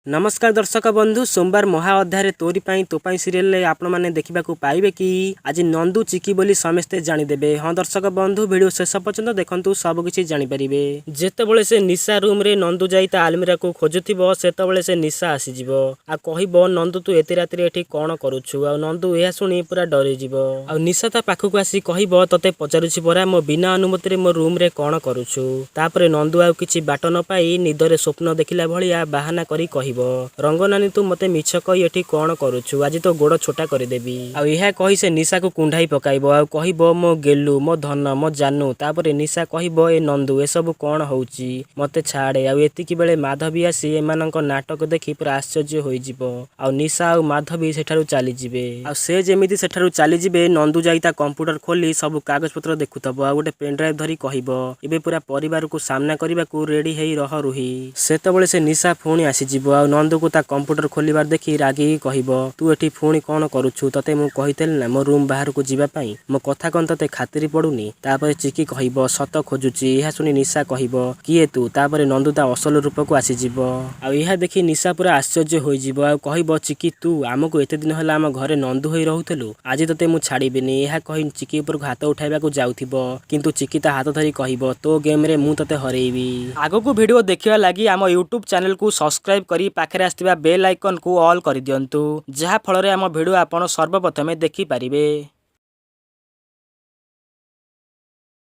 नमस्कार दर्शक बंधु सोमवार महाअध्याय तोरी तो सीरियल आपण मैंने देखा पाइबे कि आज नंदू चिकी बोली समस्ते जानीदेवे। हाँ दर्शक बंधु वीडियो शेष पर्यंत देखु सबकि जानीपर। जितेबले से निशा रूम रे नंदू जाई ता आलमीरा को खोजुथिबो सेतेबले से निशा आसीजिवो आ कहबो नंदू तू एते राति एठी कोन करूछु। आ नंदू यह शुणी पूरा डरी जिवो। आ निशा ता पाखकु आसी कहबो तते पचारुछि परा मो बिना अनुमति रे मो रूम रे कोन करूछु। तापरे नंदू आ किछि बाट न पाई निदरे स्वप्न देखिला भलिया बाहाना करी कहबो रंगनानी तू मते मिछ कही एठी कोन करूछु आज तो गोड़ छोटा करदेवी। आ यह कही से निशा को कुंढाई पकाइबो आ कहबो मो गेलु मो धन मो जानू। तापरे निशा कहबो ए नंदू ए सब कोन होउची मते छाड़े। आ एतिकी बेले माधवी आसी एमानंक नाटक देखि पूरा आश्चर्य होई जिवो। आ निशा आ माधवी सेठारु चली जिवे। आ से जेमिति सेठारु चली जिवे नंदू जाई ता कंप्यूटर खोली सब कागज पत्र देखुतबो आ गोटे पेन ड्राइव धरी कहबो एबे पूरा परिवार को सामना करबा को रेडी हेई रह रुही। सेतेबेले से निशा पुणी आसी जिवो आ नंदू को ता कंप्यूटर खोलिबार देखि रागी कहबो तू एठी पुणी कोन करूछु तते मु कहितेल ना मो रूम बाहर को जीवा पई मो कथा कोन तते खातिर पडुनी। तापर चिकी कहबो सत खोजुची। यह सुनी निशा कहबो किए तू। तापर नंदू ता असल रूप को आसी जिवो आ यह देखि निशा पूरा आश्चर्य होई जिवो आ कहबो चिकी तू आमको एते दिन होला आम घरे नंदू होई रहउथलु आज तते मु छाड़ीबिनी। यह कहि चिकी ऊपर हाथ उठाइबा को जाउथिबो किंतु चिकी ता हाथ धरी कहबो तो गेम रे मु तते हरेइबी। आगो को वीडियो देखिबा लागि आम यूट्यूब चैनल को सब्सक्राइब करी पाखरे आस्थिबा बेल आइकन को ऑल कर दियंतु जहा फल रे आम वीडियो आपण सर्वप्रथमे देखि पारिबे।